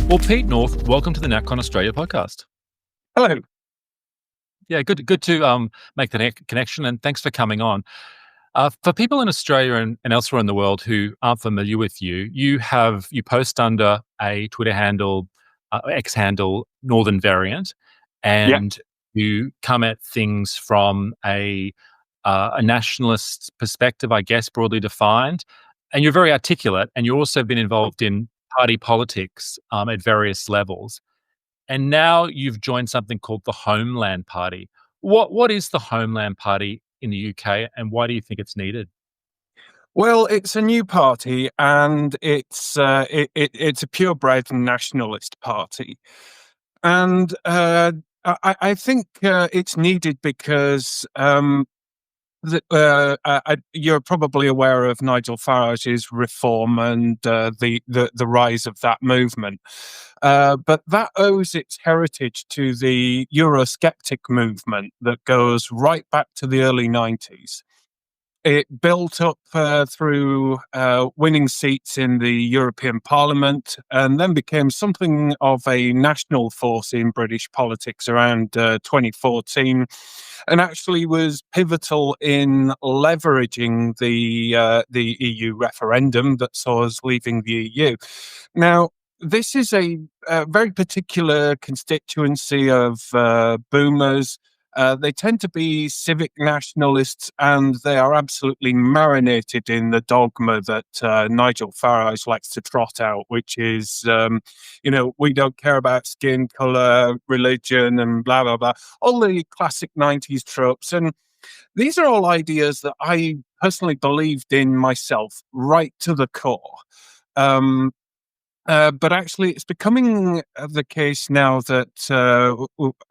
Well, Pete North, welcome to the NatCon Australia podcast. Hello. Yeah, good to make the connection, and thanks for coming on. For people in Australia and elsewhere in the world who aren't familiar with you, you post under a Twitter handle, X handle, Northern Variant, Yeah. and you come at things from a nationalist perspective, I guess, broadly defined. And you're very articulate, and you've also been involved in party politics at various levels. And now you've joined something called the Homeland Party. What is the Homeland Party in the UK, and why do you think it's needed? Well, it's a new party, and it's a purebred nationalist party, and I think it's needed because you're probably aware of Nigel Farage's reform and the rise of that movement. But that owes its heritage to the Eurosceptic movement that goes right back to the early 90s. It built up through winning seats in the European Parliament and then became something of a national force in British politics around 2014, and actually was pivotal in leveraging the EU referendum that saw us leaving the EU. Now, this is a very particular constituency of boomers. They tend to be civic nationalists, and they are absolutely marinated in the dogma that Nigel Farage likes to trot out, which is, we don't care about skin color, religion, and blah, blah, blah. All the classic 90s tropes. And these are all ideas that I personally believed in myself right to the core. But actually, it's becoming the case now that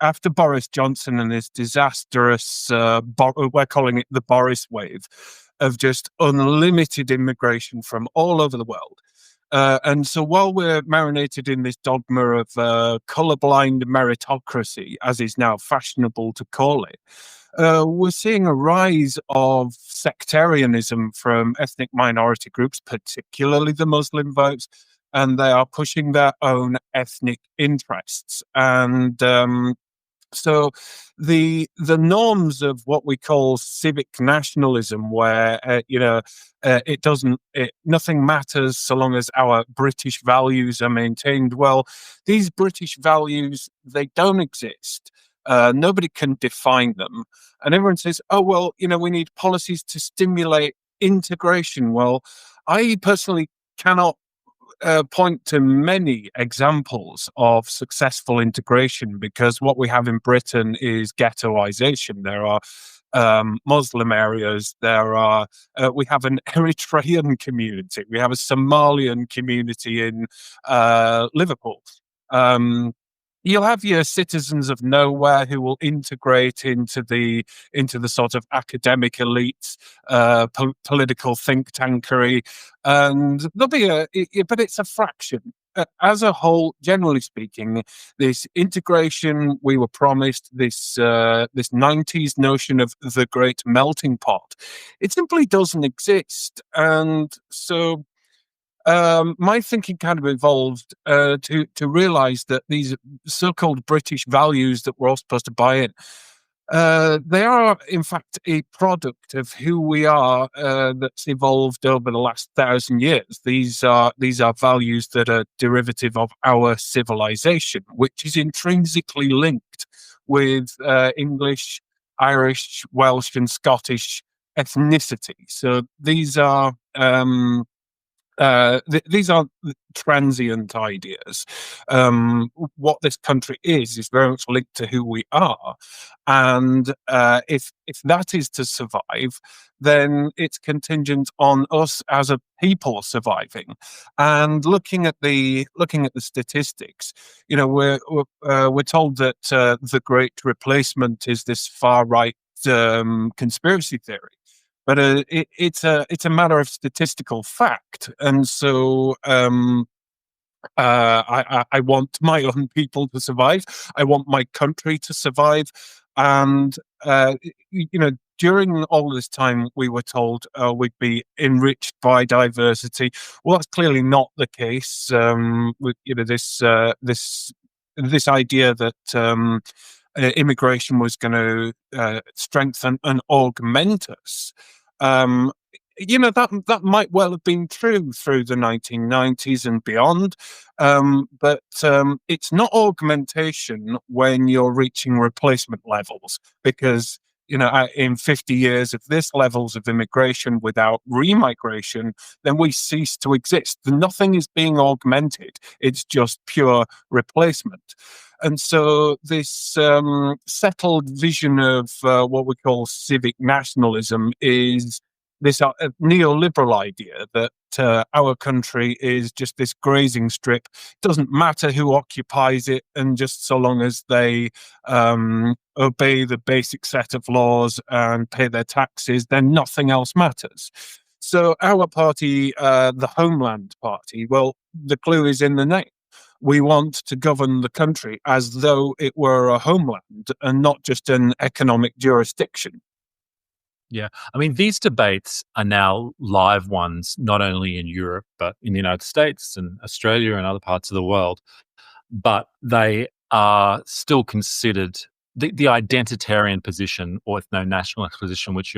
after Boris Johnson and his disastrous, we're calling it the Boris wave, of just unlimited immigration from all over the world. And so while we're marinated in this dogma of colorblind meritocracy, as is now fashionable to call it, we're seeing a rise of sectarianism from ethnic minority groups, particularly the Muslim votes, and they are pushing their own ethnic interests. And so the norms of what we call civic nationalism, where nothing matters so long as our British values are maintained. Well, these British values, they don't exist. Nobody can define them, and everyone says, "Oh well, we need policies to stimulate integration." Well, I personally cannot point to many examples of successful integration, because what we have in Britain is ghettoization. There are Muslim areas. We have an Eritrean community. We have a Somalian community in Liverpool. You'll have your citizens of nowhere who will integrate into the sort of academic elites, political think tankery, and there'll be but it's a fraction. As a whole, generally speaking, this integration we were promised, this 90s notion of the great melting pot, it simply doesn't exist. And so my thinking kind of evolved to realize that these so-called British values that we're all supposed to buy in, they are in fact a product of who we are, that's evolved over the last 1,000 years. These are values that are derivative of our civilization, which is intrinsically linked with English, Irish, Welsh, and Scottish ethnicity. So these are transient ideas. What this country is very much linked to who we are, and if that is to survive, then it's contingent on us as a people surviving. And looking at the statistics, we're told that the Great Replacement is this far right conspiracy theory. But it's a matter of statistical fact, and so I want my own people to survive. I want my country to survive, and during all this time, we were told we'd be enriched by diversity. Well, that's clearly not the case. With this idea that immigration was going to strengthen and augment us. Um, that might well have been true through the 1990s and beyond, but it's not augmentation when you're reaching replacement levels, because in 50 years, if this levels of immigration without remigration, then we cease to exist. Nothing is being augmented; it's just pure replacement. And so this settled vision of what we call civic nationalism is this neoliberal idea that our country is just this grazing strip. Doesn't matter who occupies it, and just so long as they obey the basic set of laws and pay their taxes, then nothing else matters. So our party, the Homeland Party, well, the clue is in the name. We want to govern the country as though it were a homeland and not just an economic jurisdiction. Yeah. I mean, these debates are now live ones, not only in Europe, but in the United States and Australia and other parts of the world. But they are still considered the identitarian position or ethno-nationalist position, which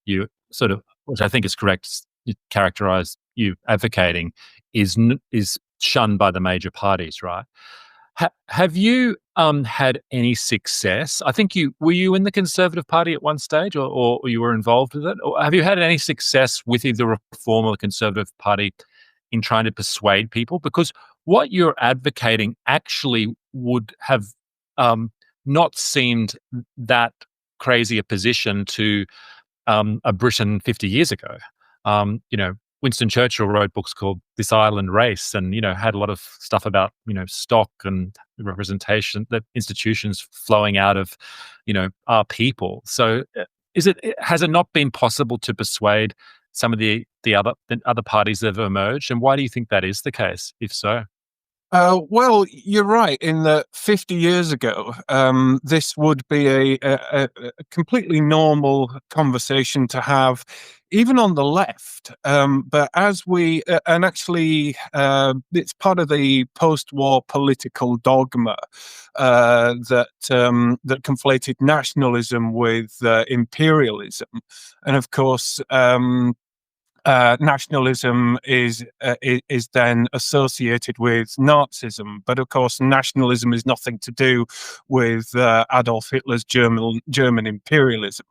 you sort of, which I think is correct, you characterize you advocating, is shunned by the major parties, right? Have you had any success? I think were you in the Conservative Party at one stage, or you were involved with it? Or have you had any success with either Reform or the Conservative Party in trying to persuade people? Because what you're advocating actually would have not seemed that crazy a position to a Britain 50 years ago. Winston Churchill wrote books called This Island Race, and had a lot of stuff about stock and representation, that institutions flowing out of our people. So has it not been possible to persuade some of the other parties that have emerged, and why do you think that is the case, if so? Well, you're right in that 50 years ago, this would be a completely normal conversation to have, even on the left. But as and actually, it's part of the post-war political dogma that conflated nationalism with imperialism. And of course, nationalism is then associated with Nazism, but of course, nationalism is nothing to do with Adolf Hitler's German imperialism.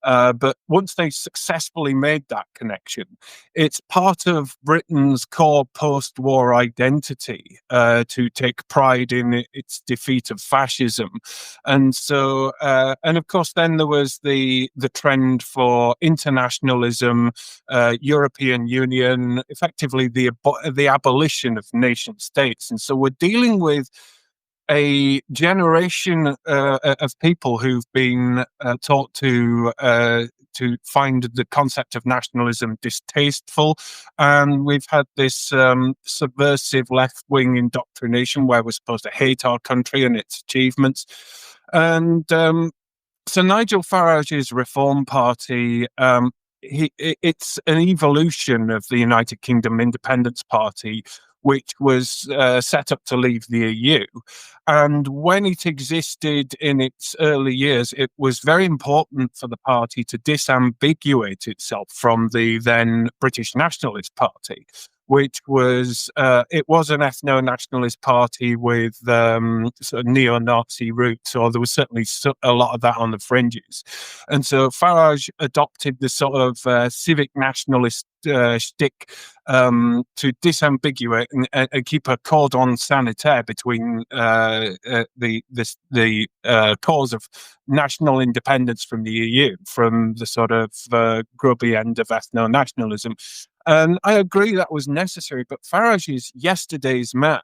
But once they successfully made that connection, it's part of Britain's core post-war identity to take pride in its defeat of fascism. And so, and of course, then there was the trend for internationalism, European Union, effectively the abolition of nation states. And so we're dealing with a generation of people who've been taught to find the concept of nationalism distasteful, and we've had this subversive left-wing indoctrination where we're supposed to hate our country and its achievements. And so Nigel Farage's Reform Party, it's an evolution of the United Kingdom Independence Party, which was set up to leave the EU. And when it existed in its early years, it was very important for the party to disambiguate itself from the then British Nationalist Party, which was it was an ethno-nationalist party with sort of neo-Nazi roots, or there was certainly a lot of that on the fringes. And so Farage adopted the sort of civic nationalist shtick to disambiguate and keep a cordon sanitaire between the cause of national independence from the EU, from the sort of grubby end of ethno-nationalism. And I agree that was necessary, but Farage is yesterday's man,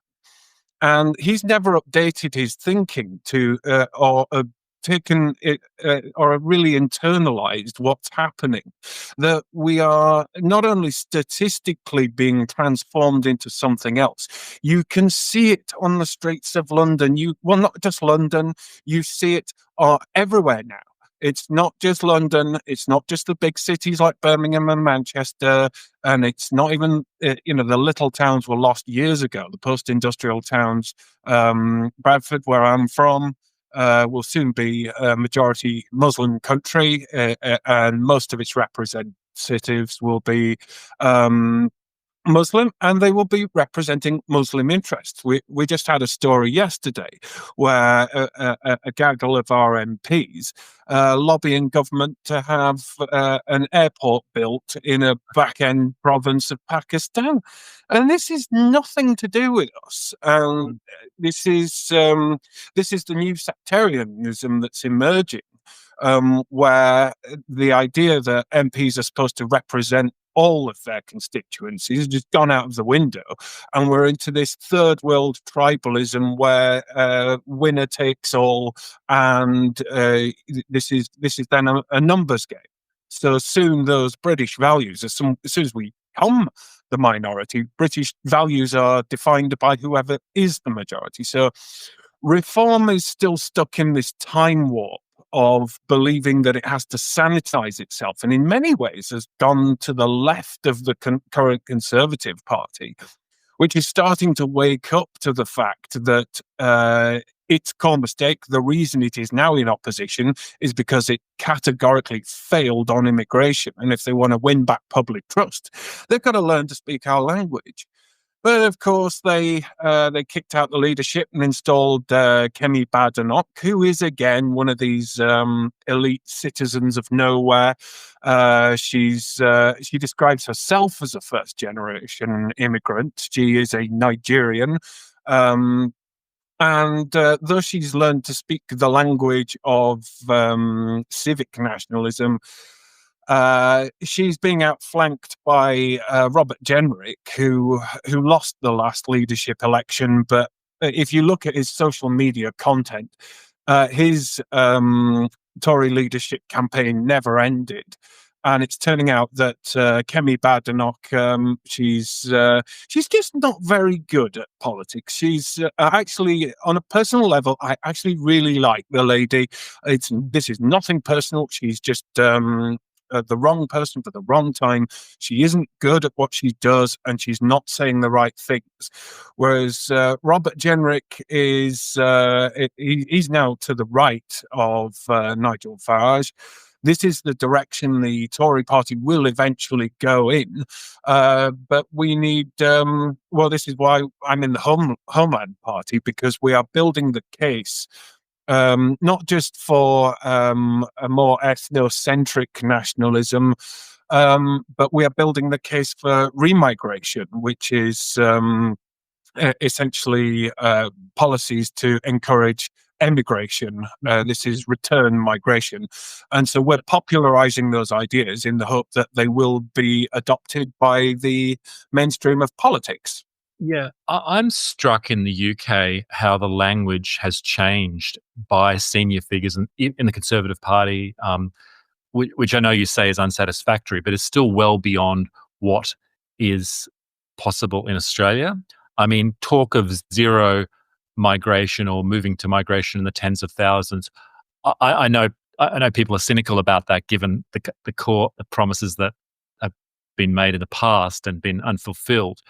and he's never updated his thinking to or taken it or really internalized what's happening. That we are not only statistically being transformed into something else, you can see it on the streets of London. Well, not just London, you see it everywhere now. It's not just London. It's not just the big cities like Birmingham and Manchester, and it's not even the little towns were lost years ago. The post-industrial towns, Bradford, where I'm from, will soon be a majority Muslim country, and most of its representatives will be Muslim, and they will be representing Muslim interests. We just had a story yesterday where a gaggle of our MPs lobbying government to have an airport built in a back-end province of Pakistan, and this is nothing to do with us. This is the new sectarianism that's emerging, where the idea that MPs are supposed to represent all of their constituencies has just gone out of the window, and we're into this third world tribalism where winner takes all, and this is then a numbers game. So soon those British values, as soon as we become the minority, British values are defined by whoever is the majority. So reform is still stuck in this time warp of believing that it has to sanitize itself, and in many ways has gone to the left of the current Conservative Party, which is starting to wake up to the fact that its core mistake, the reason it is now in opposition, is because it categorically failed on immigration. And if they want to win back public trust, they've got to learn to speak our language. But of course, they kicked out the leadership and installed Kemi Badenoch, who is again one of these elite citizens of nowhere. She describes herself as a first generation immigrant. She is a Nigerian. And though she's learned to speak the language of civic nationalism, she's being outflanked by Robert Jenrick, who lost the last leadership election. But if you look at his social media content, his Tory leadership campaign never ended. And it's turning out that Kemi Badenoch, she's just not very good at politics. She's actually, on a personal level, I actually really like the lady. This is nothing personal. She's just the wrong person for the wrong time. She isn't good at what she does, and she's not saying the right things. Whereas Robert Jenrick is he's now to the right of Nigel Farage. This is the direction the Tory party will eventually go in. But we need, this is why I'm in the Homeland Party, because we are building the case not just for a more ethnocentric nationalism, but we are building the case for remigration, which is essentially policies to encourage emigration. This is return migration. And so we're popularizing those ideas in the hope that they will be adopted by the mainstream of politics. Yeah, I'm struck in the UK how the language has changed by senior figures in the Conservative Party, which I know you say is unsatisfactory, but is still well beyond what is possible in Australia. I mean, talk of zero migration or moving to migration in the tens of thousands. I know people are cynical about that, given the core promises that have been made in the past and been unfulfilled.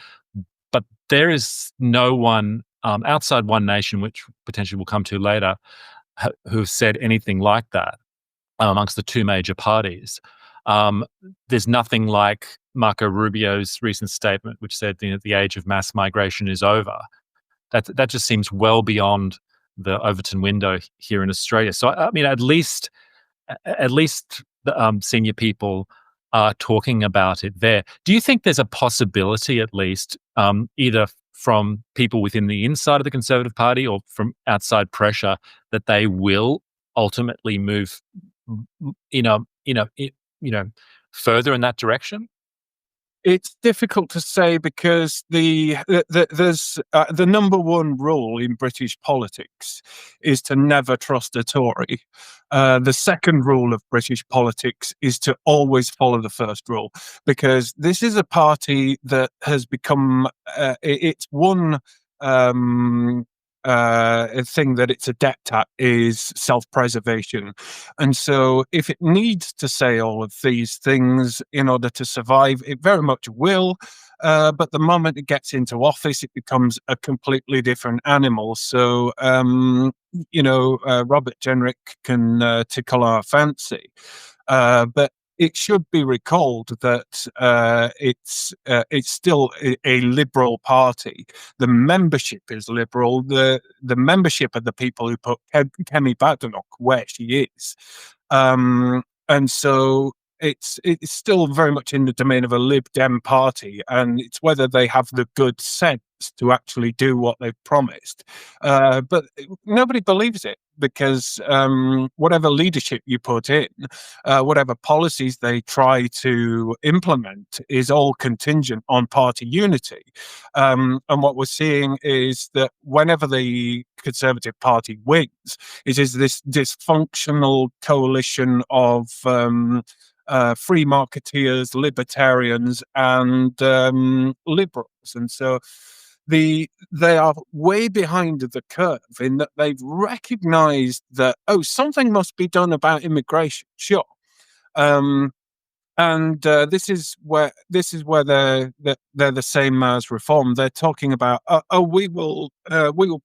But there is no one outside One Nation, which potentially we'll come to later, who've said anything like that amongst the two major parties. There's nothing like Marco Rubio's recent statement, which said the age of mass migration is over. That just seems well beyond the Overton window here in Australia. So I mean, at least the senior people are talking about it there. Do you think there's a possibility, at least, either from people within the inside of the Conservative Party or from outside pressure, that they will ultimately move, further in that direction? It's difficult to say, because there's the number one rule in British politics is to never trust a Tory. The second rule of British politics is to always follow the first rule, because this is a party that has become it's one thing that it's adept at is self-preservation. And so if it needs to say all of these things in order to survive, it very much will. But the moment it gets into office, it becomes a completely different animal. So, Robert Jenrick can tickle our fancy. But it should be recalled that it's still a liberal party. The membership is liberal. The membership of the people who put Kemi Badenoch where she is, and so it's still very much in the domain of a Lib Dem party, and it's whether they have the good sense to actually do what they've promised. But nobody believes it, because whatever leadership you put in, whatever policies they try to implement, is all contingent on party unity. And what we're seeing is that whenever the Conservative Party wins, it is this dysfunctional coalition of free marketeers, libertarians, and liberals. And so they are way behind the curve in that they've recognized that, something must be done about immigration, sure. And this is where they're the same as reform. They're talking about, we will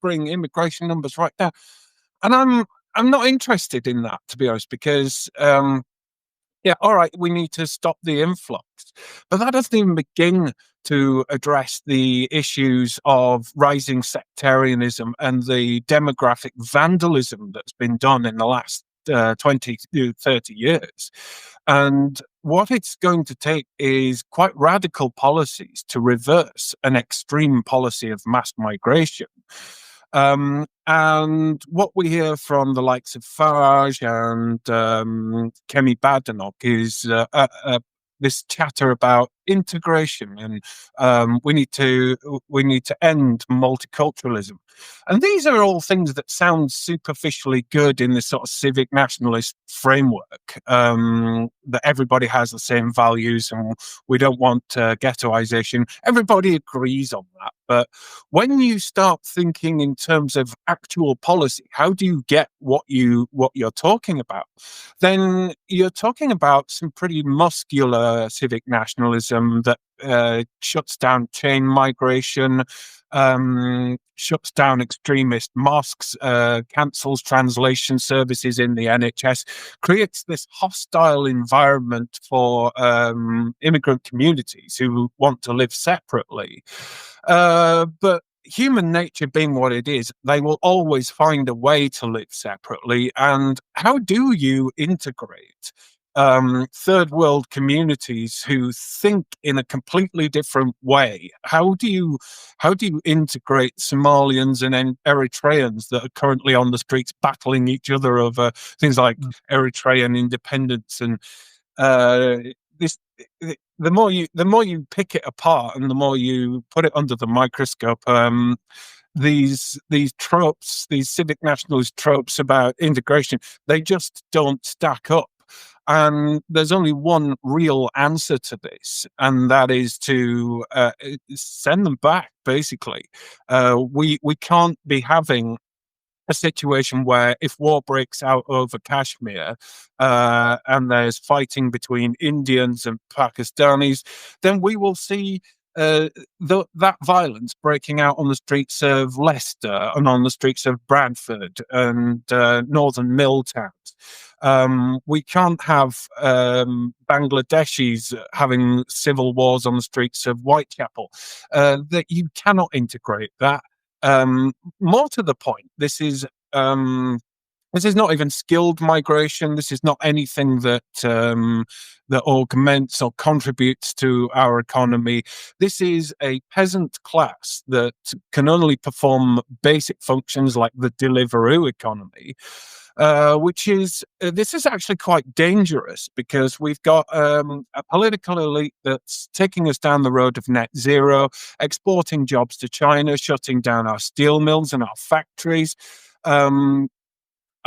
bring immigration numbers right down, and I'm not interested in that, to be honest, because yeah, all right, we need to stop the influx, but that doesn't even begin to address the issues of rising sectarianism and the demographic vandalism that's been done in the last 20 to 30 years. And what it's going to take is quite radical policies to reverse an extreme policy of mass migration. And what we hear from the likes of Farage and Kemi Badenoch is this chatter about integration, and we need to end multiculturalism. And these are all things that sound superficially good in this sort of civic nationalist framework, that everybody has the same values and we don't want ghettoization. Everybody agrees on that. But when you start thinking in terms of actual policy, how do you get what you're talking about? Then you're talking about some pretty muscular civic nationalism that shuts down chain migration, shuts down extremist mosques, cancels translation services in the NHS, creates this hostile environment for immigrant communities who want to live separately. But human nature being what it is, they will always find a way to live separately. And how do you integrate third world communities who think in a completely different way? How do you integrate Somalians and Eritreans that are currently on the streets battling each other over things like Eritrean independence? And this the more you pick it apart and the more you put it under the microscope, these tropes, these civic nationalist tropes about integration, they just don't stack up. And there's only one real answer to this, and that is to send them back, basically. We can't be having a situation where if war breaks out over Kashmir and there's fighting between Indians and Pakistanis, then we will see that violence breaking out on the streets of Leicester and on the streets of Bradford and northern mill towns. We can't have Bangladeshis having civil wars on the streets of Whitechapel. That you cannot integrate that. More to the point, this is not even skilled migration. This is not anything that that augments or contributes to our economy. This is a peasant class that can only perform basic functions like the Deliveroo economy. This is actually quite dangerous, because we've got a political elite that's taking us down the road of net zero, exporting jobs to China, shutting down our steel mills and our factories,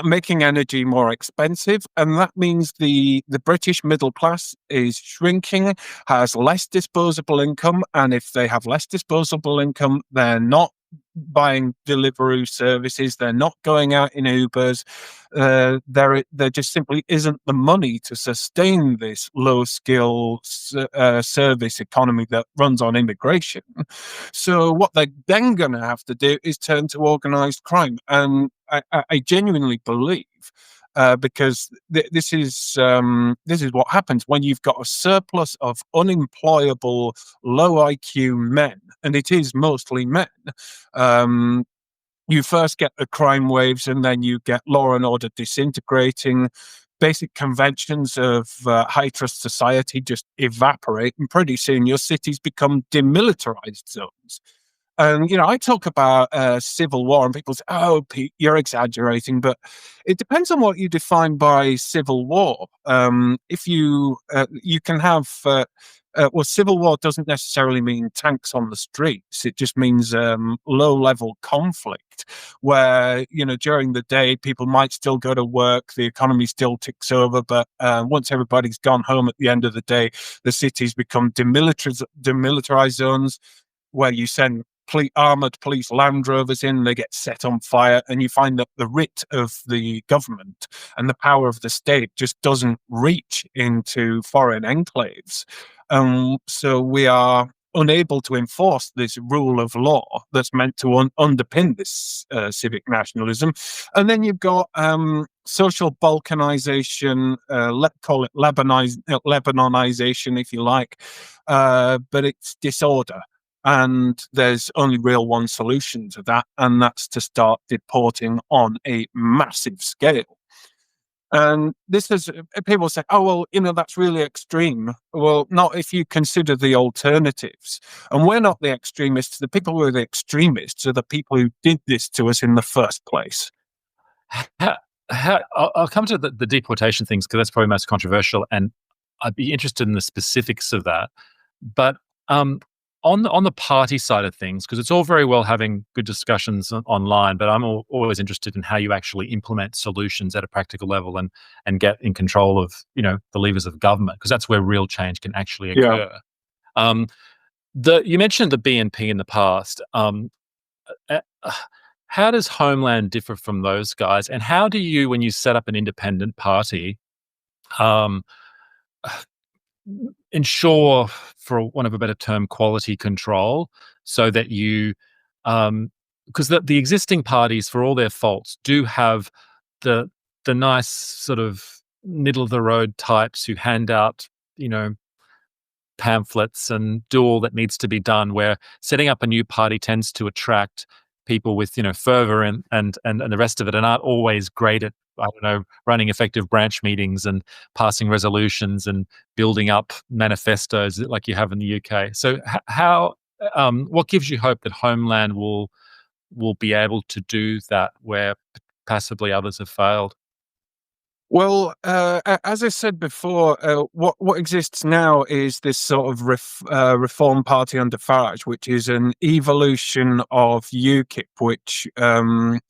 making energy more expensive. And that means the British middle class is shrinking, has less disposable income. And if they have less disposable income, they're not buying Deliveroo services. They're not going out in Ubers. There just simply isn't the money to sustain this low-skill service economy that runs on immigration. So what they're then going to have to do is turn to organised crime. And I genuinely believe, because this is what happens when you've got a surplus of unemployable, low IQ men, and it is mostly men. You first get the crime waves, and then you get law and order disintegrating. Basic conventions of high trust society just evaporate, and pretty soon your cities become demilitarized zones. And, I talk about civil war, and people say, oh, Pete, you're exaggerating. But it depends on what you define by civil war. If you can have, civil war doesn't necessarily mean tanks on the streets. It just means low-level conflict where, during the day, people might still go to work, the economy still ticks over. But once everybody's gone home at the end of the day, the cities become demilitarized zones where you send armored police Land Rovers in, they get set on fire, and you find that the writ of the government and the power of the state just doesn't reach into foreign enclaves. So we are unable to enforce this rule of law that's meant to underpin this civic nationalism. And then you've got social balkanization, let's call it Lebanonization, if you like, but it's disorder. And there's only real one solution to that, and that's to start deporting on a massive scale. And this is, people say, oh, well, that's really extreme. Well, not if you consider the alternatives. And we're not the extremists. The people who are the extremists are the people who did this to us in the first place. I'll come to the deportation things because that's probably most controversial, and I'd be interested in the specifics of that. But on the party side of things, because it's all very well having good discussions online, but I'm always interested in how you actually implement solutions at a practical level and get in control of the levers of government, because that's where real change can actually occur. Yeah. You mentioned the BNP in the past. How does Homeland differ from those guys, and how do you, when you set up an independent party, ensure, for want of a better term, quality control, so that you, because the existing parties, for all their faults, do have the nice sort of middle of the road types who hand out pamphlets and do all that needs to be done, where setting up a new party tends to attract people with fervor and the rest of it, and aren't always great at, I don't know, running effective branch meetings and passing resolutions and building up manifestos like you have in the UK. So what gives you hope that Homeland will be able to do that where passively others have failed? Well, as I said before, what exists now is this sort of reform party under Farage, which is an evolution of UKIP, which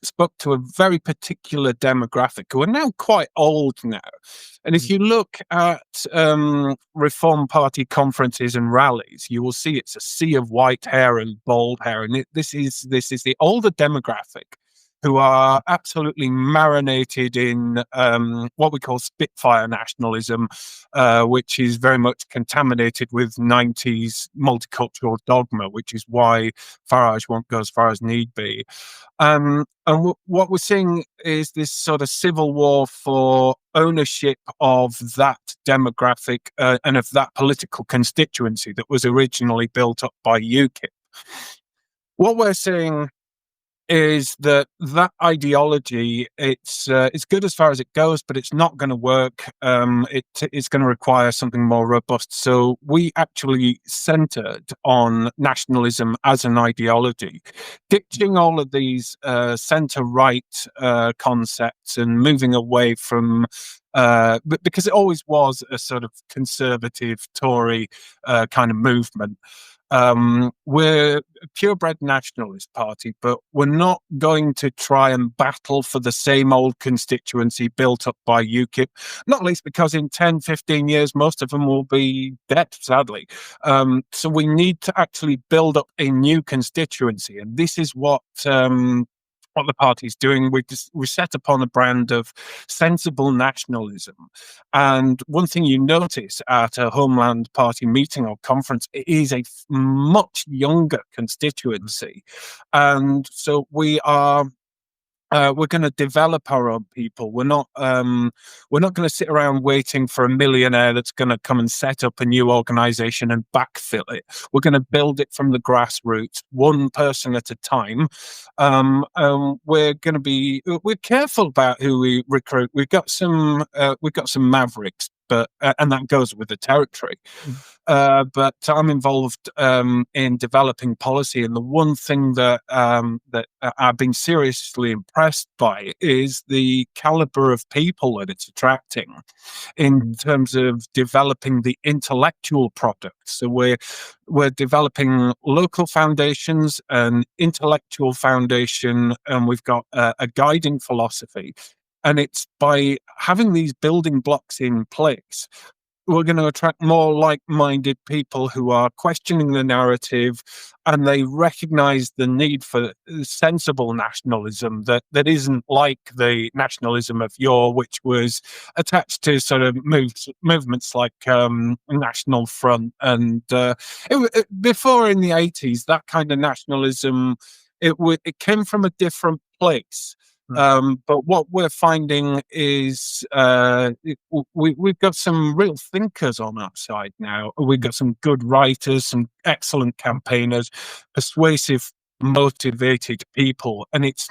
spoke to a very particular demographic who are now quite old now. And if you look at reform party conferences and rallies, you will see it's a sea of white hair and bald hair, and this is the older demographic who are absolutely marinated in what we call Spitfire nationalism, which is very much contaminated with 90s multicultural dogma, which is why Farage won't go as far as need be. And what we're seeing is this sort of civil war for ownership of that demographic and of that political constituency that was originally built up by UKIP. What we're seeing is that ideology, it's good as far as it goes, but it's not going to work. It's going to require something more robust. So we actually centered on nationalism as an ideology, ditching all of these center-right concepts and moving away from but because it always was a sort of conservative Tory kind of movement. We're a purebred nationalist party, but we're not going to try and battle for the same old constituency built up by UKIP, not least because in 10, 15 years, most of them will be dead, sadly. So we need to actually build up a new constituency. And this is what the party's doing. We set upon a brand of sensible nationalism. And one thing you notice at a Homeland Party meeting or conference, it is a much younger constituency. And so we're going to develop our own people. We're not going to sit around waiting for a millionaire that's going to come and set up a new organization and backfill it. We're going to build it from the grassroots, one person at a time. We're careful about who we recruit. We've got some mavericks, but and that goes with the territory. But I'm involved in developing policy, and the one thing that I've been seriously impressed by is the caliber of people that it's attracting in terms of developing the intellectual product. So we're developing local foundations, an intellectual foundation, and we've got a guiding philosophy. And it's by having these building blocks in place, we're going to attract more like-minded people who are questioning the narrative, and they recognize the need for sensible nationalism that isn't like the nationalism of yore, which was attached to sort of movements like National Front. And before in the 80s, that kind of nationalism, it came from a different place. But what we're finding is we've got some real thinkers on our side now. We've got some good writers, some excellent campaigners, persuasive, motivated people. And it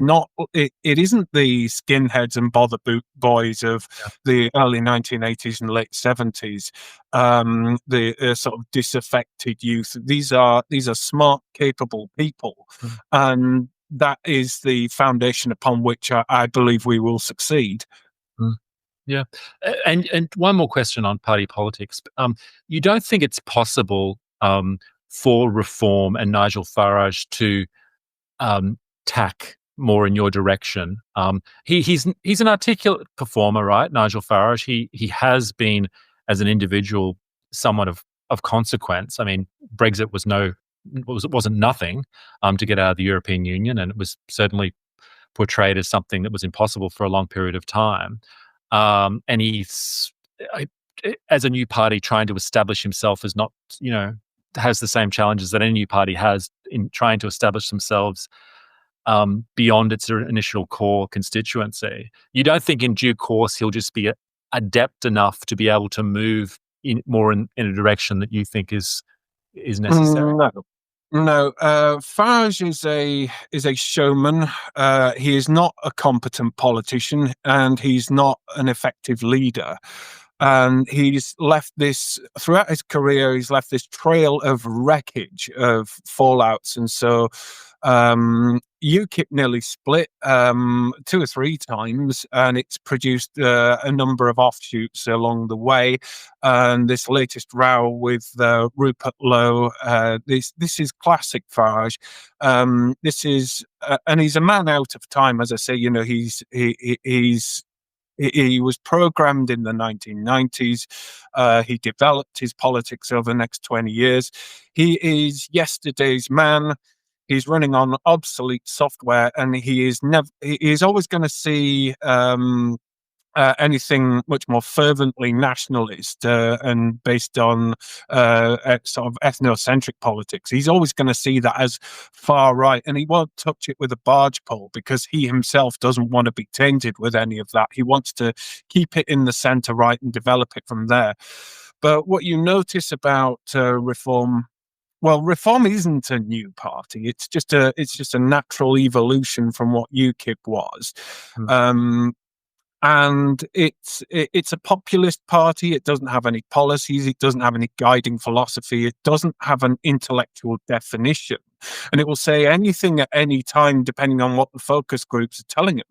isn't the skinheads and bother boys of the early 1980s and late 70s, the sort of disaffected youth. These are smart, capable people. And that is the foundation upon which I believe we will succeed. Yeah. And one more question on party politics. You don't think it's possible for Reform and Nigel Farage to tack more in your direction? He's an articulate performer, right? Nigel Farage. He has been, as an individual, somewhat of consequence. I mean, Brexit wasn't nothing to get out of the European Union, and it was certainly portrayed as something that was impossible for a long period of time. And he's, as a new party, trying to establish himself as not, has the same challenges that any new party has in trying to establish themselves beyond its initial core constituency. You don't think in due course he'll just be adept enough to be able to move more in a direction that you think is necessary? No. Farage is a showman. He is not a competent politician, and he's not an effective leader. And he's left this, throughout his career, he's left this trail of wreckage, of fallouts. And so UKIP nearly split 2 or 3 times, and it's produced a number of offshoots along the way. And this latest row with Rupert Lowe, this is classic Farage. This is, and he's a man out of time, as I say. He was programmed in the 1990s. He developed his politics over the next 20 years. He is yesterday's man. He's running on obsolete software, and he is always going to see anything much more fervently nationalist and based on sort of ethnocentric politics. He's always going to see that as far right, and he won't touch it with a barge pole because he himself doesn't want to be tainted with any of that. He wants to keep it in the centre right and develop it from there. But what you notice about Reform, well, Reform isn't a new party. It's just a natural evolution from what UKIP was. And it's a populist party. It doesn't have any policies. It doesn't have any guiding philosophy. It doesn't have an intellectual definition. And it will say anything at any time, depending on what the focus groups are telling it.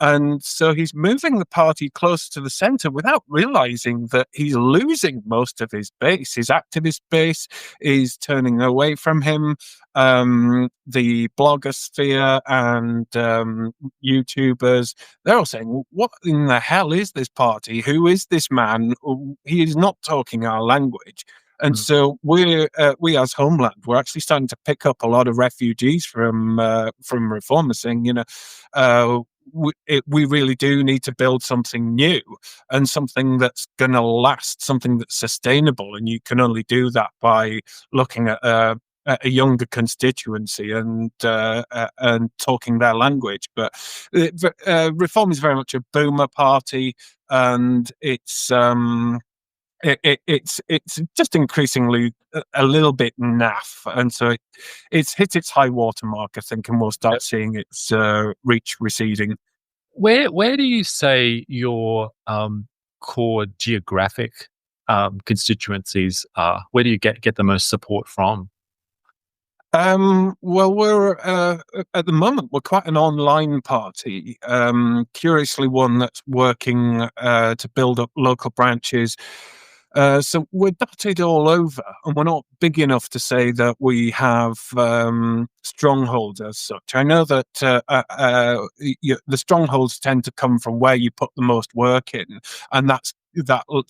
And so he's moving the party closer to the centre without realising that he's losing most of his base. His activist base is turning away from him. The blogosphere and YouTubers, they're all saying, "Well, what in the hell is this party? Who is this man? He is not talking our language." And Mm. so we as Homeland, we're actually starting to pick up a lot of refugees from reformers saying, we really do need to build something new and something that's going to last, something that's sustainable. And you can only do that by looking at a younger constituency and talking their language. But Reform is very much a boomer party, and it's just increasingly a little bit naff, and so it's hit its high water mark, I think, and we'll start seeing its reach receding. Where do you say your core geographic constituencies are? Where do you get the most support from? Well, we're at the moment we're quite an online party. Curiously, one that's working to build up local branches. So we're dotted all over, and we're not big enough to say that we have strongholds as such. I know that the strongholds tend to come from where you put the most work in, and that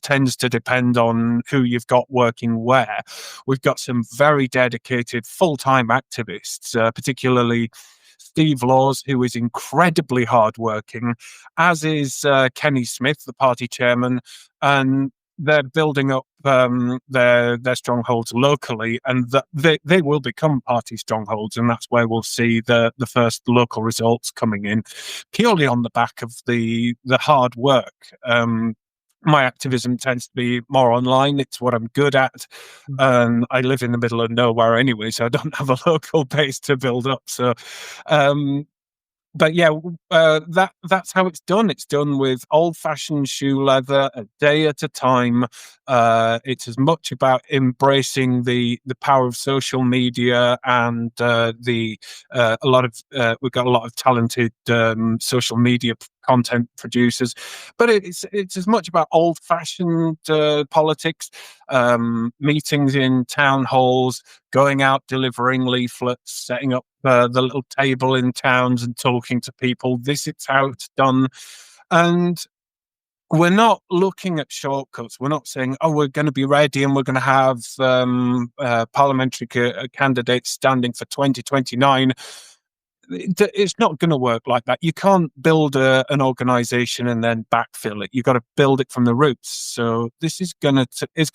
tends to depend on who you've got working where. We've got some very dedicated full-time activists, particularly Steve Laws, who is incredibly hardworking, as is Kenny Smith, the party chairman, and they're building up their strongholds locally, and they will become party strongholds, and that's where we'll see the first local results coming in, purely on the back of the hard work. My activism tends to be more online. It's what I'm good at. And I live in the middle of nowhere anyway, so I don't have a local base to build up. So, but yeah, that's how it's done. It's done with old-fashioned shoe leather, a day at a time. It's as much about embracing the power of social media and we've got a lot of talented social media content producers, but it's as much about old-fashioned politics, meetings in town halls, going out delivering leaflets, setting up the little table in towns and talking to people. This is how it's done. And we're not looking at shortcuts. We're not saying, oh, we're going to be ready and we're going to have parliamentary candidates standing for 2029. It's not going to work like that. You can't build an organization and then backfill it. You've got to build it from the roots. So this is going to take it's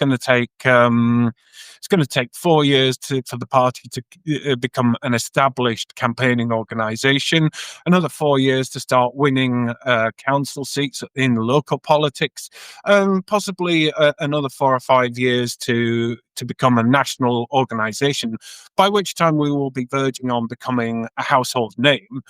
going to take 4 years for the party to become an established campaigning organization. Another 4 years to start winning council seats in local politics. Possibly another 4 or 5 years to become a national organization, by which time we will be verging on becoming a household name.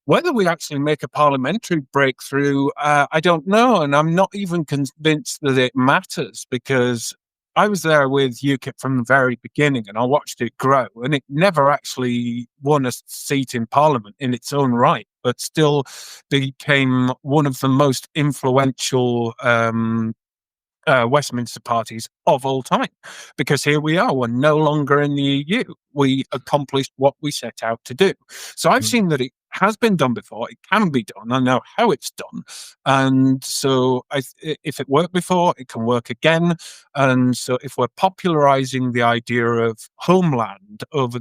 Whether we actually make a parliamentary breakthrough, I don't know. And I'm not even convinced that it matters, because I was there with UKIP from the very beginning and I watched it grow, and it never actually won a seat in parliament in its own right, but still became one of the most influential Westminster parties of all time, because here we are, we're no longer in the EU. We accomplished what we set out to do. So I've seen that it has been done before. It can be done. I know how it's done. And so if it worked before, it can work again. And so if we're popularizing the idea of homeland over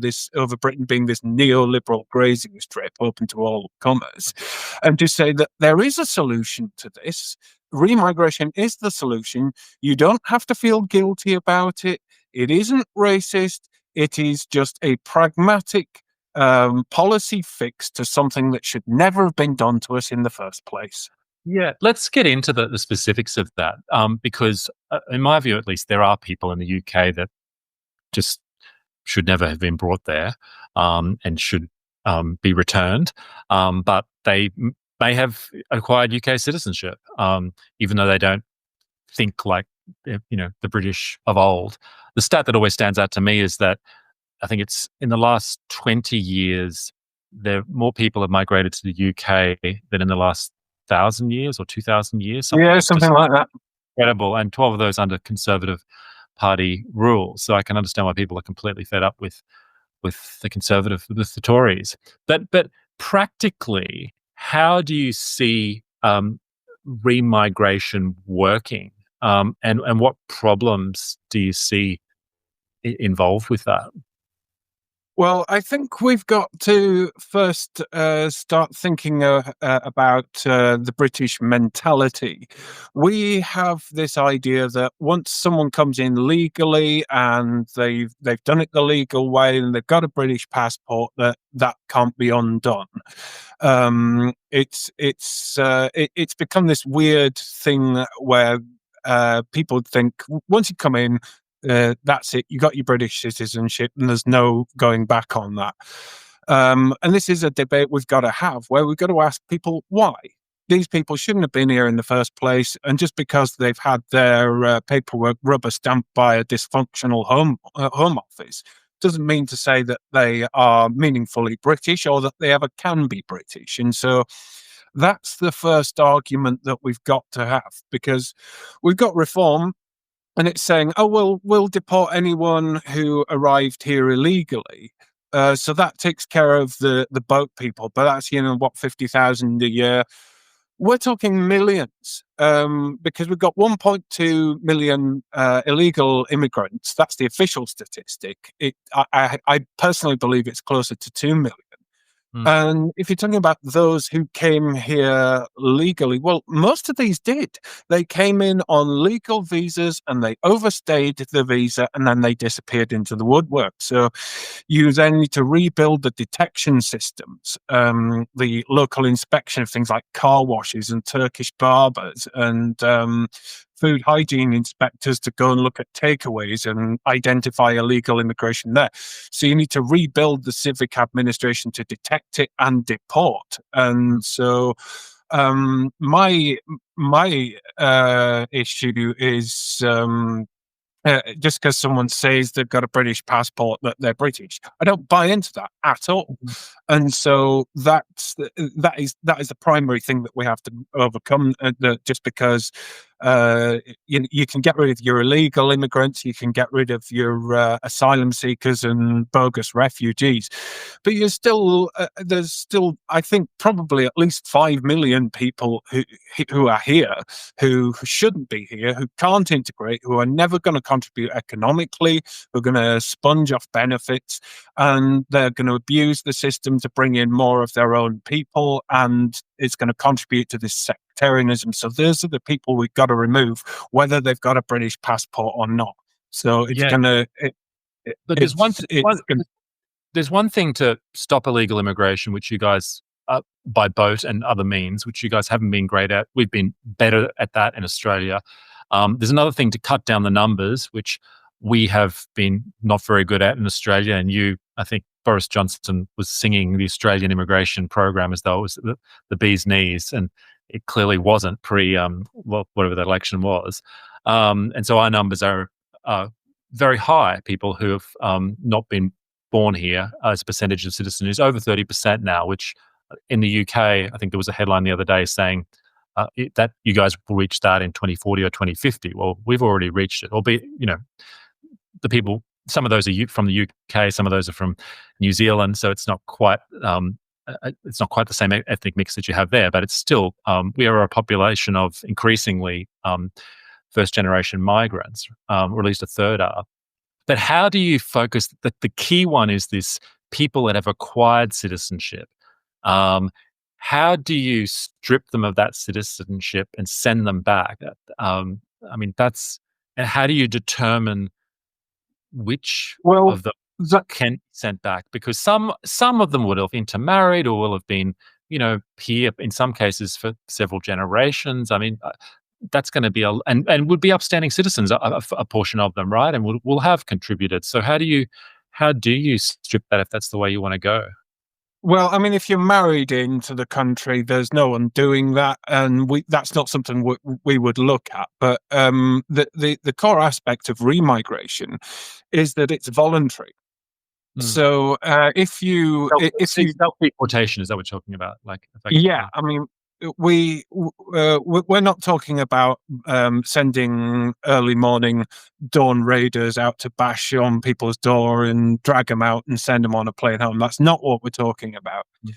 Britain being this neoliberal grazing strip open to all comers, and to say that there is a solution to this, remigration is the solution. You don't have to feel guilty about it. It isn't racist. It is just a pragmatic policy fix to something that should never have been done to us in the first place. Yeah, let's get into the specifics of that, because in my view, at least, there are people in the UK that just should never have been brought there, and should be returned, but they may have acquired UK citizenship, even though they don't think like the British of old. The stat that always stands out to me is that I think it's in the last 20 years, more people have migrated to the UK than in the last 1,000 years or 2,000 years, Yeah, something something just like that. incredible, and 12 of those under Conservative Party rule. So I can understand why people are completely fed up with the Tories. But practically, how do you see remigration working, and what problems do you see involved with that? Well, I think we've got to first start thinking about the British mentality. We have this idea that once someone comes in legally and they've done it the legal way and they've got a British passport, that can't be undone. It's become this weird thing where people think once you come in, that's it. You got your British citizenship, and there's no going back on that. And this is a debate we've got to have, where we've got to ask people why. These people shouldn't have been here in the first place, and just because they've had their paperwork rubber stamped by a dysfunctional home office doesn't mean to say that they are meaningfully British or that they ever can be British. And so that's the first argument that we've got to have, because we've got reform and it's saying, oh, well, we'll deport anyone who arrived here illegally. So that takes care of the boat people, but that's, 50,000 a year. We're talking millions, because we've got 1.2 million illegal immigrants. That's the official statistic. I personally believe it's closer to 2 million. Mm. And if you're talking about those who came here legally, well, most of these did. They came in on legal visas and they overstayed the visa and then they disappeared into the woodwork. So you then need to rebuild the detection systems, the local inspection of things like car washes and Turkish barbers, and food hygiene inspectors to go and look at takeaways and identify illegal immigration there. So you need to rebuild the civic administration to detect it and deport. And so my issue is just because someone says they've got a British passport that they're British. I don't buy into that at all. And so that is the primary thing that we have to overcome. Just because you can get rid of your illegal immigrants, you can get rid of your asylum seekers and bogus refugees, but there's still, I think, probably at least 5 million people who are here, who shouldn't be here, who can't integrate, who are never going to contribute economically, who are going to sponge off benefits, and they're going to abuse the system to bring in more of their own people, and it's going to contribute to this sectarianism. So those are the people we've got to remove, whether they've got a British passport or not. So it's Yeah, going to. but there's one thing to stop illegal immigration, which you guys, by boat and other means, which you guys haven't been great at. We've been better at that in Australia. There's another thing to cut down the numbers, which we have been not very good at in Australia. And I think Boris Johnson was singing the Australian immigration program as though it was the bee's knees, and it clearly wasn't whatever that election was. And so our numbers are very high. People who have not been born here as a percentage of citizens is over 30% now, which in the UK, I think there was a headline the other day saying that you guys will reach that in 2040 or 2050. Well, we've already reached it, albeit, the people, some of those are from the UK, some of those are from New Zealand, so it's not quite the same ethnic mix that you have there, but it's still, we are a population of increasingly first-generation migrants, or at least a third are. But how do you focus? The key one is this: people that have acquired citizenship. How do you strip them of that citizenship and send them back? And how do you determine which Well, of them that, can be sent back? Because some of them would have intermarried or will have been, here in some cases for several generations. I mean, that's going to be and would be upstanding citizens, a portion of them, right? And will have contributed. So how do you strip that if that's the way you want to go? well, I mean, if you're married into the country, there's no undoing that, and that's not something we would look at. But the core aspect of remigration is that it's voluntary. Mm. So Self deportation, is that what you're talking about? Like yeah, effectively. I mean, we're not talking about sending early morning dawn raiders out to bash on people's door and drag them out and send them on a plane home. That's not what we're talking about. Mm.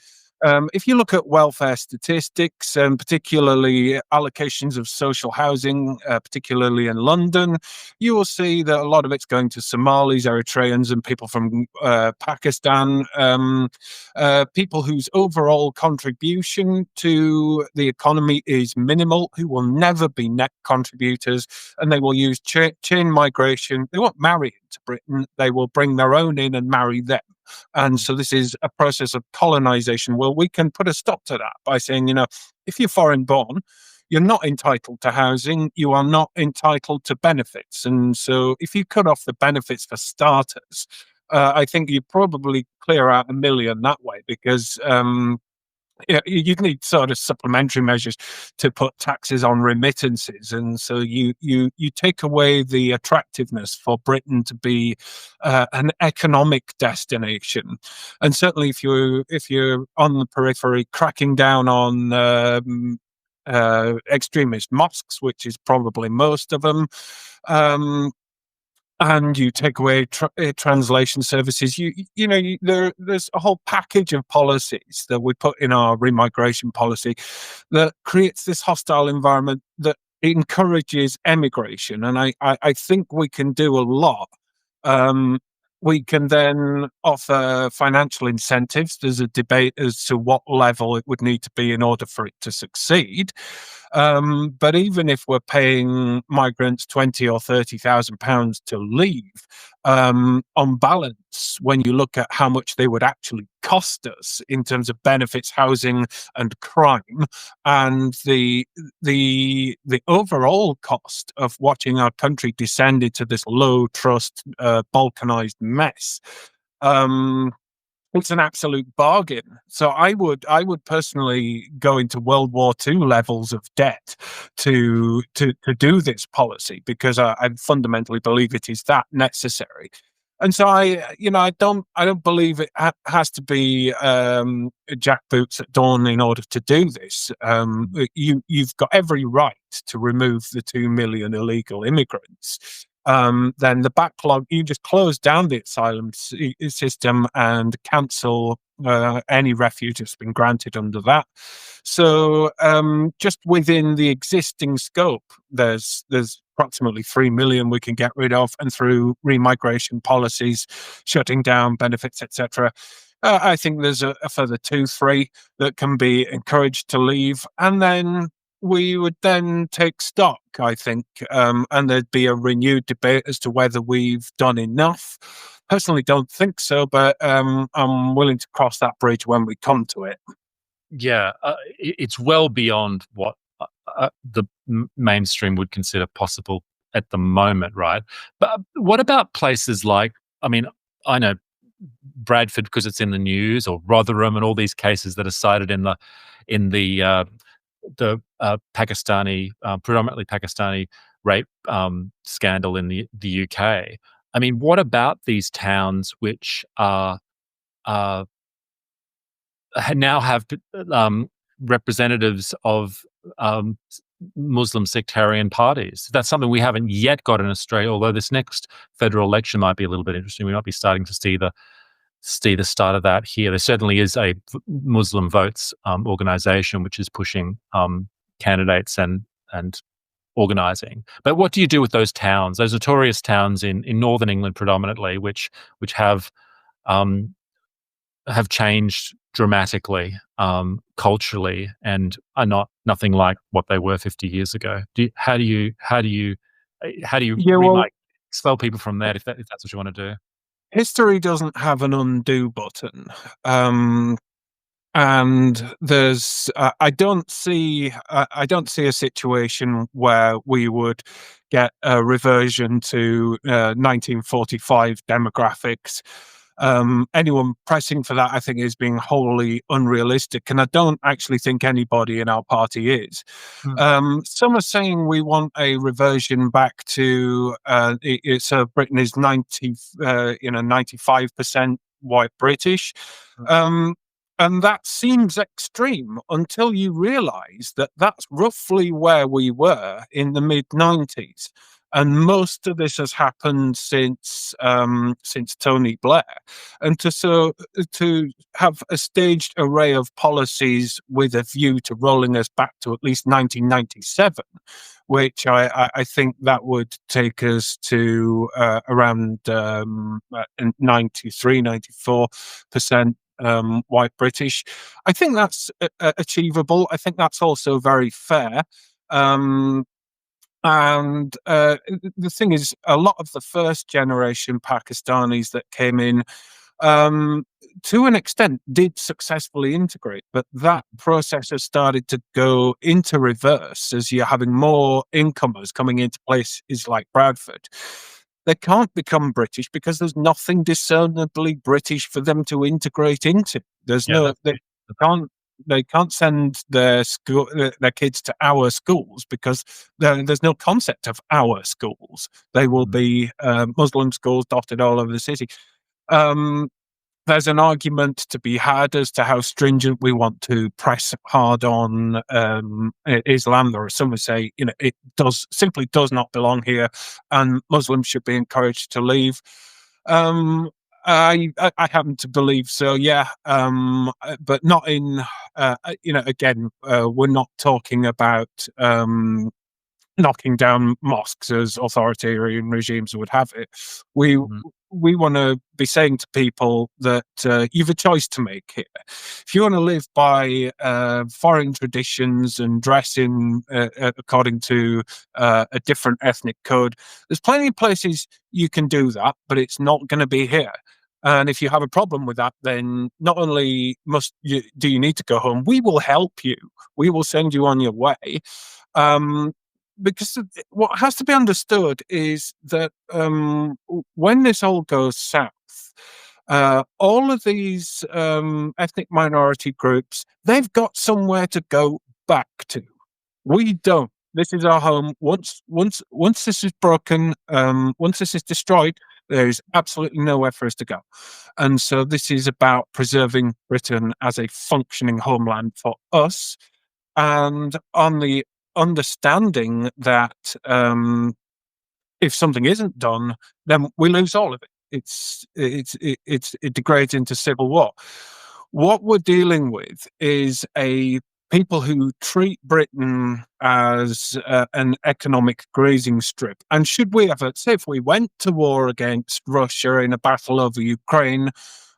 If you look at welfare statistics, and particularly allocations of social housing, particularly in London, you will see that a lot of it's going to Somalis, Eritreans, and people from Pakistan, people whose overall contribution to the economy is minimal, who will never be net contributors, and they will use chain migration. They won't marry into Britain, they will bring their own in and marry them. And so this is a process of colonization. Well, we can put a stop to that by saying, if you're foreign born, you're not entitled to housing, you are not entitled to benefits. And so if you cut off the benefits for starters, I think you probably clear out 1 million that way, because yeah, you'd need sort of supplementary measures to put taxes on remittances, and so you take away the attractiveness for Britain to be an economic destination. And certainly, if you're on the periphery, cracking down on extremist mosques, which is probably most of them. And you take away translation services. There's a whole package of policies that we put in our remigration policy that creates this hostile environment that encourages emigration. And I think we can do a lot. We can then offer financial incentives. There's a debate as to what level it would need to be in order for it to succeed. But even if we're paying migrants 20 or 30,000 pounds to leave, on balance, when you look at how much they would actually cost us in terms of benefits, housing, and crime, and the overall cost of watching our country descend into this low trust, balkanized mess. It's an absolute bargain. So I would personally go into World War II levels of debt to do this policy, because I fundamentally believe it is that necessary. And so I don't believe it has to be jackboots at dawn in order to do this. You've got every right to remove the 2 million illegal immigrants. Then the backlog, you just close down the asylum system and cancel any refuge that's been granted under that. So just within the existing scope, there's approximately 3 million we can get rid of, and through remigration policies, shutting down benefits, etc. I think there's a further 2-3 that can be encouraged to leave, and then we would then take stock, I think, and there'd be a renewed debate as to whether we've done enough. Personally, don't think so, but I'm willing to cross that bridge when we come to it. Yeah, it's well beyond what the mainstream would consider possible at the moment, right? But what about places like, I mean, I know Bradford because it's in the news, or Rotherham, and all these cases that are cited in the Pakistani, predominantly Pakistani rape scandal in the UK. I mean, what about these towns which are now have representatives of Muslim sectarian parties? That's something we haven't yet got in Australia, although this next federal election might be a little bit interesting. We might be starting to see the start of that here. There certainly is a Muslim votes organisation which is pushing candidates and organising. But what do you do with those towns, those notorious towns in northern England predominantly, which have changed dramatically culturally and are nothing like what they were 50 years ago? How do you Yeah, well, expel people from that if that's what you want to do? history doesn't have an undo button. And there's I don't see a situation where we would get a reversion to 1945 demographics. Anyone pressing for that, I think, is being wholly unrealistic, and I don't actually think anybody in our party is. Hmm. Some are saying we want a reversion back to so Britain is 95% white British. Um, and that seems extreme until you realise that that's roughly where we were in the mid-90s. And most of this has happened since Tony Blair, and to have a staged array of policies with a view to rolling us back to at least 1997, which I think that would take us to around 93, 94% white British. I think that's achievable. I think that's also very fair. And the thing is, a lot of the first generation Pakistanis that came in, to an extent, did successfully integrate, but that process has started to go into reverse as you're having more incomers coming into places like Bradford. They can't become British because there's nothing discernibly British for them to integrate into. There's Yeah, no, that's it. can't they can't send their kids to our schools because there's no concept of our schools. They will be Muslim schools dotted all over the city. Um, there's an argument to be had as to how stringent we want to press hard on Islam. There are some who say, it simply does not belong here, and Muslims should be encouraged to leave. I happen to believe so, yeah, but not in. Again, we're not talking about knocking down mosques as authoritarian regimes would have it. We Mhm. we want to be saying to people that you've a choice to make here. If you want to live by foreign traditions and dress in according to a different ethnic code, there's plenty of places you can do that, but it's not going to be here. And if you have a problem with that, then not only do you need to go home, we will help you. We will send you on your way. Um, because what has to be understood is that when this all goes south, all of these ethnic minority groups, they've got somewhere to go back to. We don't. This is our home. Once this is broken, once this is destroyed, there is absolutely nowhere for us to go. And so this is about preserving Britain as a functioning homeland for us, and on the understanding that if something isn't done, then we lose all of it. It degrades into civil war. What we're dealing with is a people who treat Britain as an economic grazing strip. And should we ever, say, if we went to war against Russia in a battle over Ukraine,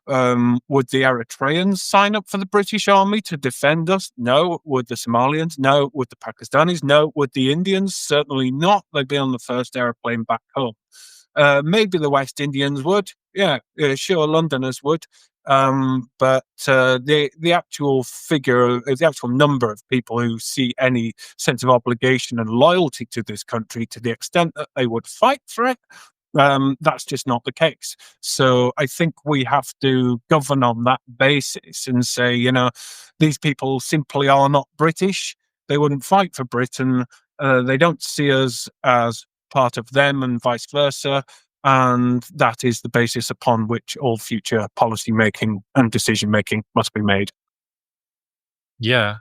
would the Eritreans sign up for the British Army to defend us? No. Would the Somalians? No. Would the Pakistanis? No. Would the Indians? Certainly not. They'd be on the first airplane back home. Maybe the West Indians would. Yeah, sure, Londoners would. But the actual figure, the actual number of people who see any sense of obligation and loyalty to this country to the extent that they would fight for it, that's just not the case. So I think we have to govern on that basis and say, these people simply are not British. They wouldn't fight for Britain. They don't see us as part of them and vice versa. And that is the basis upon which all future policy making and decision making must be made. Yeah.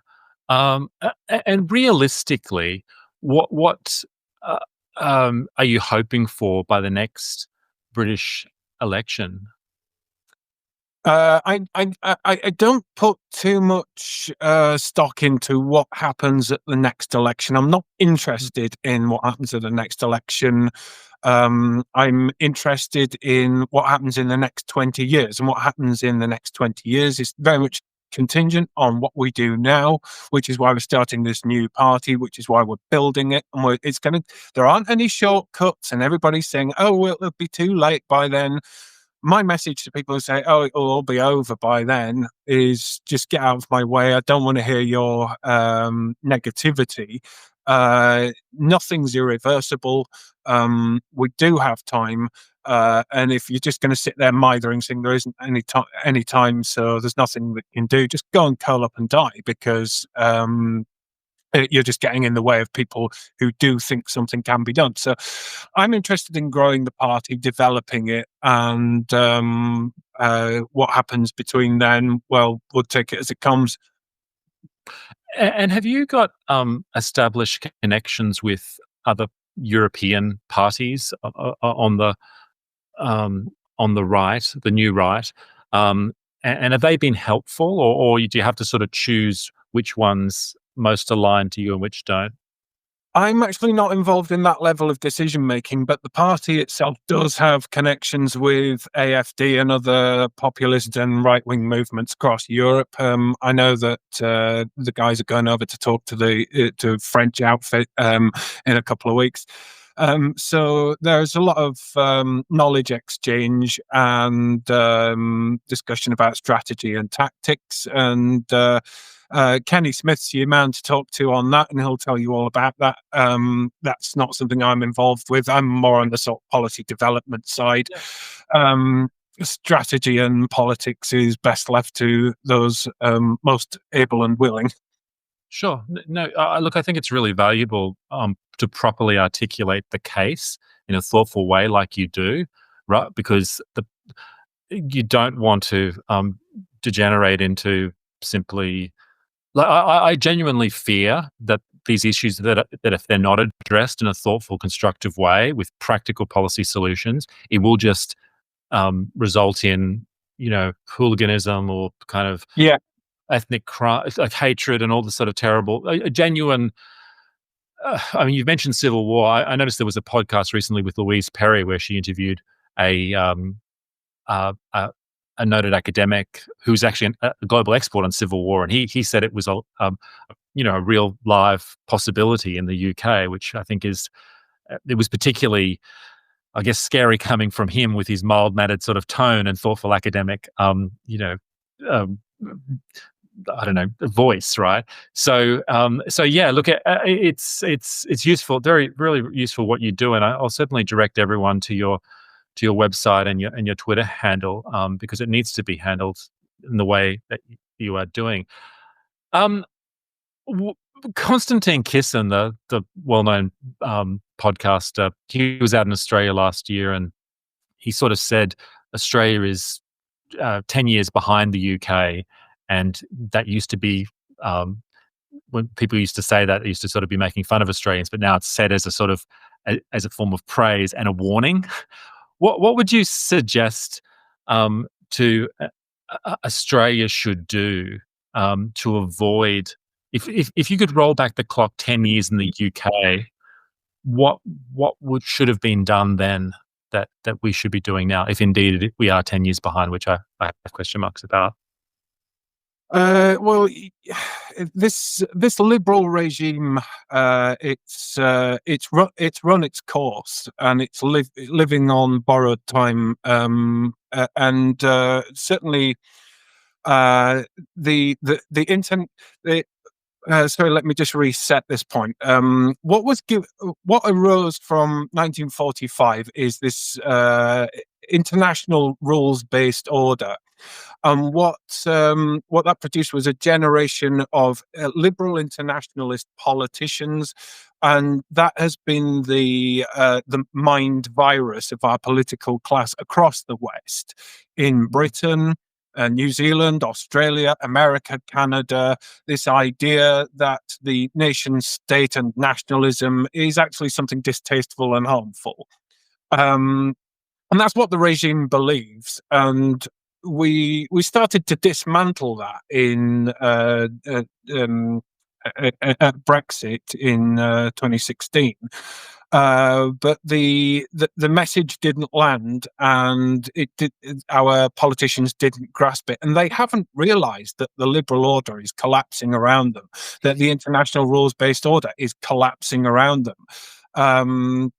And realistically, what uh, are you hoping for by the next British election? I don't put too much stock into what happens at the next election. I'm not interested in what happens at the next election. I'm interested in what happens in the next 20 years. And what happens in the next 20 years is very much contingent on what we do now, which is why we're starting this new party, which is why we're building it. And there aren't any shortcuts, and everybody's saying, oh, well, it'll be too late by then. My message to people who say, oh, it'll all be over by then, is just get out of my way. I don't want to hear your negativity. Nothing's irreversible. We do have time. And if you're just going to sit there mithering, saying there isn't any time, so there's nothing that you can do, just go and curl up and die, because You're just getting in the way of people who do think something can be done. So I'm interested in growing the party, developing it, and what happens between then, well, we'll take it as it comes. And have you got established connections with other European parties on the right, the new right? And have they been helpful, or do you have to sort of choose which ones most align to you and which don't? I'm actually not involved in that level of decision making, but the party itself does have connections with AFD and other populist and right wing movements across Europe. I know that the guys are going over to talk to the to French outfit in a couple of weeks. So there's a lot of knowledge exchange and discussion about strategy and tactics. And Kenny Smith's your man to talk to on that, and he'll tell you all about that. That's not something I'm involved with. I'm more on the sort of policy development side. Yeah. Strategy and politics is best left to those most able and willing. Sure. No, look, I think it's really valuable to properly articulate the case in a thoughtful way, like you do, right? Because you don't want to degenerate into simply. Like, I genuinely fear that these issues that if they're not addressed in a thoughtful, constructive way with practical policy solutions, it will just result in hooliganism or kind of Yeah. ethnic crime, like hatred and all the sort of terrible, a genuine. I mean, you've mentioned civil war. I noticed there was a podcast recently with Louise Perry where she interviewed a uh, uh, a noted academic who's actually a global expert on civil war, and he said it was a real live possibility in the UK, which I think is it was particularly, I guess, scary coming from him with his mild mannered sort of tone and thoughtful academic um, I don't know, voice, right? So yeah, look, it's useful, very really useful what you do, and I'll certainly direct everyone to your website and your Twitter handle, because it needs to be handled in the way that you are doing. Um, w- Konstantin Kisin, the well known podcaster, he was out in Australia last year, and he sort of said Australia is 10 years behind the UK, and that used to be when people used to say that, they used to sort of be making fun of Australians, but now it's said as a sort of as a form of praise and a warning. What would you suggest to Australia should do to avoid if you could roll back the clock 10 years in the UK, what should have been done then that we should be doing now, if indeed we are 10 years behind, which I have question marks about. Well, this liberal regime, it's run its course, and it's living on borrowed time, and certainly the internet. Sorry, let me just reset this point. What arose from 1945 is this international rules-based order. And what that produced was a generation of liberal internationalist politicians, and that has been the mind virus of our political class across the West, in Britain, New Zealand, Australia, America, Canada. This idea that the nation state and nationalism is actually something distasteful and harmful. And that's what the regime believes. And we started to dismantle that in at Brexit in 2016. But the message didn't land, and our politicians didn't grasp it, and they haven't realised that the liberal order is collapsing around them, that the international rules-based order is collapsing around them.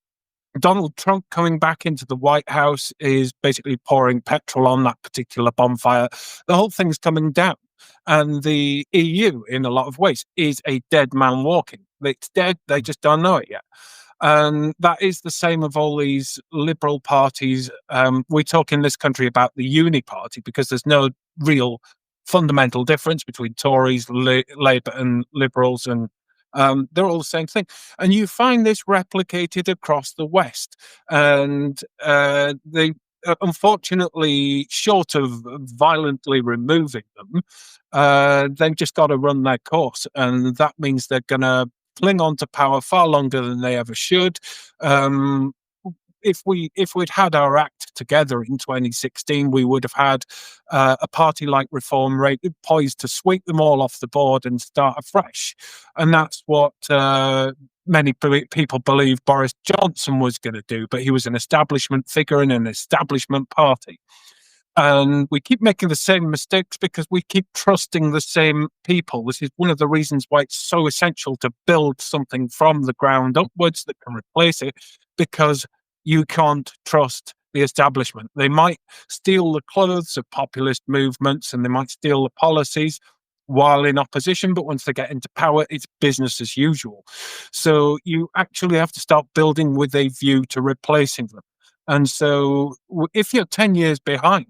Donald Trump coming back into the White House is basically pouring petrol on that particular bonfire. The whole thing's coming down. And the EU, in a lot of ways, is a dead man walking. It's dead, they just don't know it yet. And that is the same of all these liberal parties. We talk in this country about the uni party because there's no real fundamental difference between Tories, Labour and Liberals and They're all the same thing. And you find this replicated across the West. And they, unfortunately, short of violently removing them, they've just got to run their course. And that means they're going to cling on to power far longer than they ever should. Um, if we'd had our act together in 2016, we would have had a party like Reform Rate poised to sweep them all off the board and start afresh. And that's what many people believe Boris Johnson was going to do, but he was an establishment figure in an establishment party. And we keep making the same mistakes because we keep trusting the same people. This is one of the reasons why it's so essential to build something from the ground upwards that can replace it, because you can't trust the establishment. They might steal the clothes of populist movements and they might steal the policies while in opposition, but once they get into power, it's business as usual. So you actually have to start building with a view to replacing them. And so if you're 10 years behind,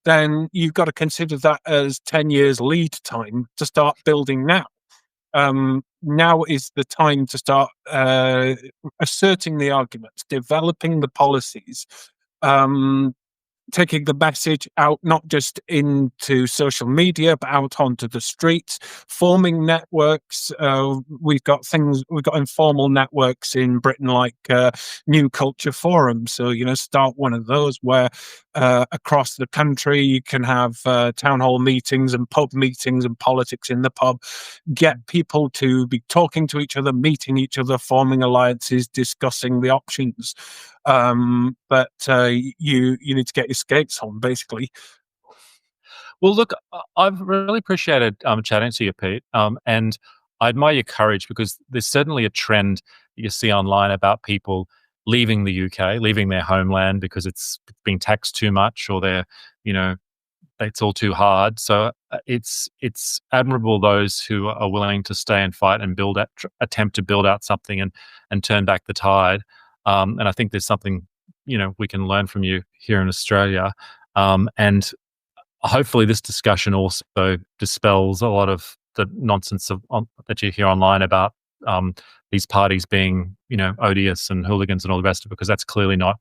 then you've got to consider that as 10 years lead time to start building now. Now is the time to start asserting the arguments, developing the policies, taking the message out, not just into social media, but out onto the streets, forming networks. We've got informal networks in Britain like New Culture Forum. So, start one of those where across the country you can have town hall meetings and pub meetings and politics in the pub. Get people to be talking to each other, meeting each other, forming alliances, discussing the options. But you need to get your skates on, basically. Well, look, I've really appreciated chatting to you, Pete, and I admire your courage, because there's certainly a trend that you see online about people leaving the UK, leaving their homeland because it's being taxed too much, or you know, it's all too hard. So it's admirable those who are willing to stay and fight and attempt to build out something and turn back the tide. And I think there's something we can learn from you here in Australia. And hopefully this discussion also dispels a lot of the nonsense that you hear online about these parties being, odious and hooligans and all the rest of it, because that's clearly not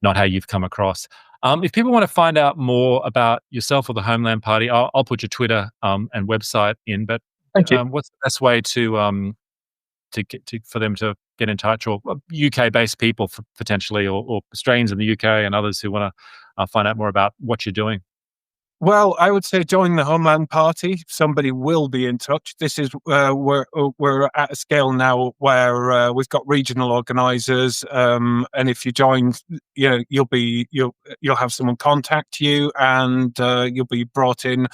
how you've come across. If people want to find out more about yourself or the Homeland Party, I'll put your Twitter and website in. But Thank you. what's the best way for them to get in touch, or UK-based people potentially, or Australians in the UK and others who want to find out more about what you're doing? Well, I would say join the Homeland Party. Somebody will be in touch. This is we're at a scale now where we've got regional organisers, and if you join, you'll have someone contact you, and you'll be brought in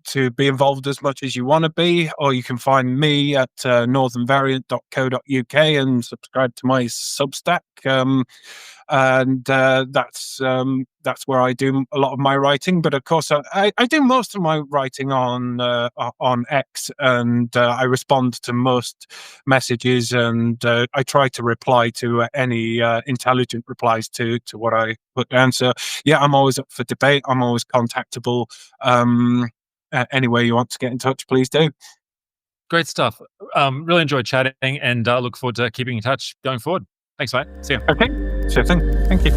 to be involved as much as you want to be. Or you can find me at northernvariant.co.uk and subscribe to my Substack. And that's where I do a lot of my writing. But of course, I do most of my writing on X, and I respond to most messages, and I try to reply to any intelligent replies to what I put down. So yeah, I'm always up for debate. I'm always contactable. Any way you want to get in touch, please do. Great stuff. Really enjoyed chatting, and look forward to keeping in touch going forward. Thanks, mate. See you. Okay, sure thing. Thank you.